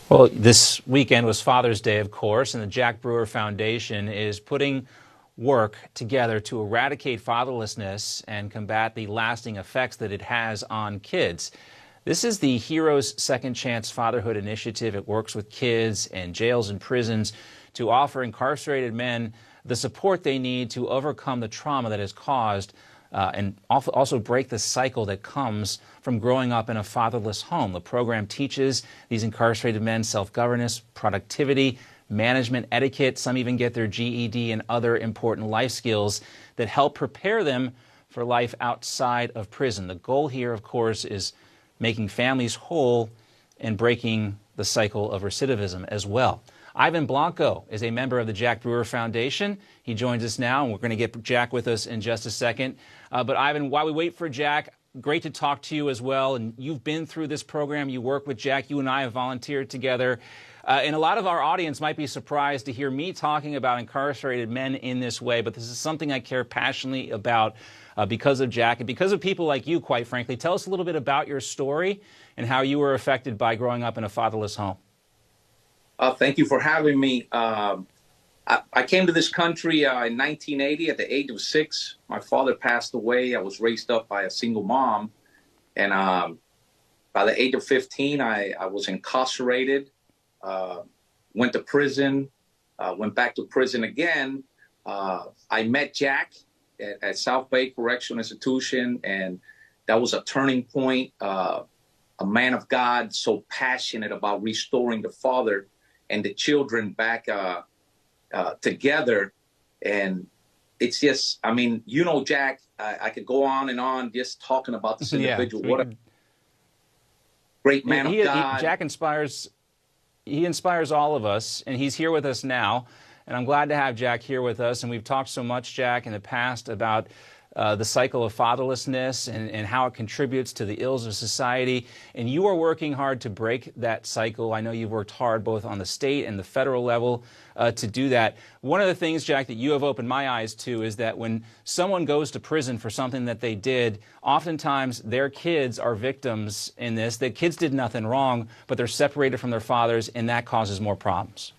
Well, this weekend was Father's Day, of course, and the Jack Brewer Foundation is putting work together to eradicate fatherlessness and combat the lasting effects that it has on kids. This is the Heroes Second Chance Fatherhood Initiative. It works with kids in jails and prisons to offer incarcerated men the support they need to overcome the trauma that is caused and also break the cycle that comes from growing up in a fatherless home. The program teaches these incarcerated men self-governance, productivity, management etiquette. Some even get their GED and other important life skills that help prepare them for life outside of prison. The goal here, of course, is making families whole and breaking the cycle of recidivism as well. Ivan Blanco is a member of the Jack Brewer Foundation. He joins us now, and we're going to get Jack with us in just a second. But Ivan, while we wait for Jack, great to talk to you as well. And you've been through this program. You work with Jack. You and I have volunteered together. And a lot of our audience might be surprised to hear me talking about incarcerated men in this way, but this is something I care passionately about because of Jack and because of people like you, quite frankly. Tell us a little bit about your story and how you were affected by growing up in a fatherless home. Thank you for having me. I came to this country in 1980 at the age of 6. My father passed away. I was raised up by a single mom. And by the age of 15, I was incarcerated, went to prison, went back to prison again. I met Jack at South Bay Correctional Institution, and that was a turning point. A man of God, so passionate about restoring the father and the children back together. And it's just, I mean, you know, Jack, I could go on and on just talking about this individual. What a great man of God. Jack inspires all of us, and he's here with us now. And I'm glad to have Jack here with us. And we've talked so much, Jack, in the past about the cycle of fatherlessness and how it contributes to the ills of society. And you are working hard to break that cycle. I know you've worked hard both on the state and the federal level to do that. One of the things, Jack, that you have opened my eyes to is that when someone goes to prison for something that they did, oftentimes their kids are victims in this. The kids did nothing wrong, but they're separated from their fathers, and that causes more problems.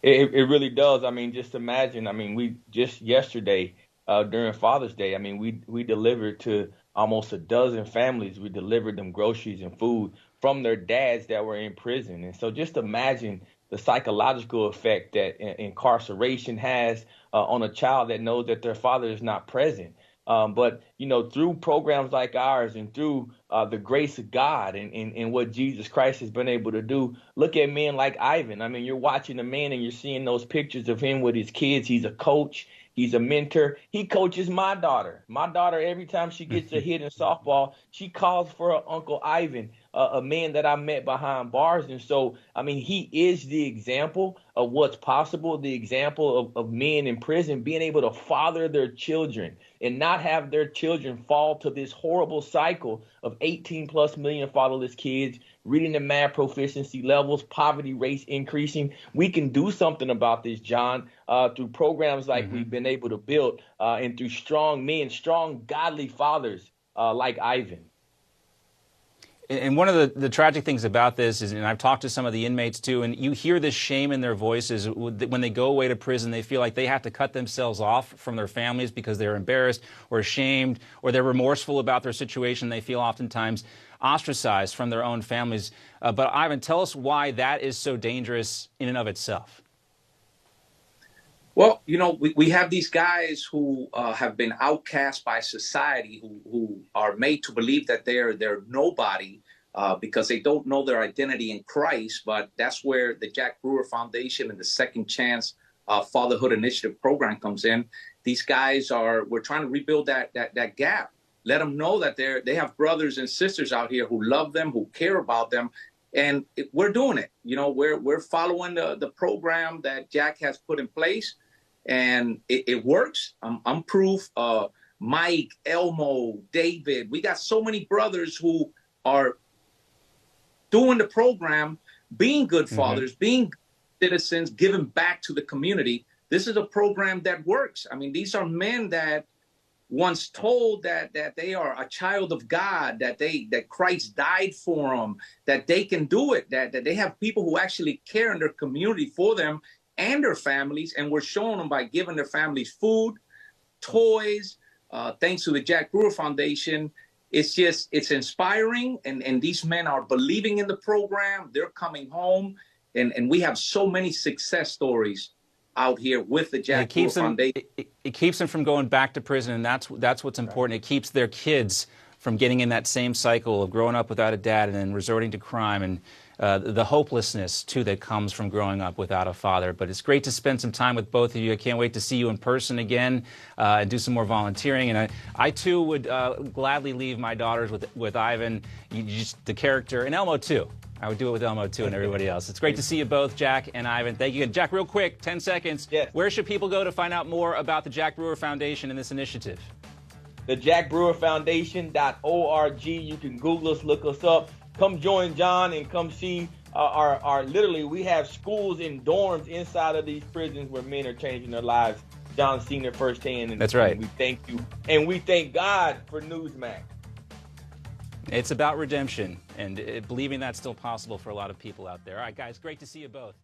It really does. I mean, just imagine, I mean, we just yesterday, during Father's Day, I mean, we delivered to almost a dozen families. We delivered them groceries and food from their dads that were in prison. And so just imagine the psychological effect that incarceration has on a child that knows that their father is not present. But, you know, through programs like ours and through the grace of God and what Jesus Christ has been able to do, look at men like Ivan. I mean, you're watching a man and you're seeing those pictures of him with his kids. He's a coach. He's a mentor. He coaches my daughter. My daughter, every time she gets a hit in softball, she calls for her Uncle Ivan, a man that I met behind bars. And so, I mean, he is the example of what's possible, the example of men in prison being able to father their children and not have their children fall to this horrible cycle of 18+ million fatherless kids, reading and math proficiency levels, poverty rates increasing. We can do something about this, John, through programs like we've been able to build and through strong men, strong, godly fathers like Ivan. And one of the tragic things about this is, and I've talked to some of the inmates too, and you hear this shame in their voices when they go away to prison. They feel like they have to cut themselves off from their families because they're embarrassed or ashamed or they're remorseful about their situation. They feel oftentimes ostracized from their own families. But Ivan, tell us why that is so dangerous in and of itself. Well, you know, we have these guys who have been outcast by society, who are made to believe that they're nobody because they don't know their identity in Christ. But that's where the Jack Brewer Foundation and the Second Chance Fatherhood Initiative program comes in. These guys we're trying to rebuild that gap. Let them know that they have brothers and sisters out here who love them, who care about them. And we're doing it. You know, we're following the program that Jack has put in place. And it works. I'm proof. Mike, Elmo, David, we got so many brothers who are doing the program, being good fathers, being good citizens, giving back to the community. This is a program that works. I mean, these are men that once told that they are a child of God, that Christ died for them, that they can do it, that they have people who actually care in their community for them and their families, and we're showing them by giving their families food, toys, thanks to the Jack Brewer Foundation. It's inspiring, and these men are believing in the program. They're coming home, and we have so many success stories out here with the Jack Brewer Foundation. It keeps them from going back to prison, and that's what's important. It keeps their kids from getting in that same cycle of growing up without a dad and then resorting to crime, and the hopelessness, too, that comes from growing up without a father. But it's great to spend some time with both of you. I can't wait to see you in person again and do some more volunteering. And I too, would gladly leave my daughters with Ivan, the character, and Elmo, too. I would do it with Elmo, too, and everybody else. It's great to see you both, Jack and Ivan. Thank you. Jack, real quick, 10 seconds. Yes. Where should people go to find out more about the Jack Brewer Foundation and this initiative? The JackBrewerFoundation.org. You can Google us, look us up. Come join John and come see our literally, we have schools and dorms inside of these prisons where men are changing their lives. John's seen it firsthand. And that's right. And we thank you. And we thank God for Newsmax. It's about redemption and believing that's still possible for a lot of people out there. All right, guys, great to see you both.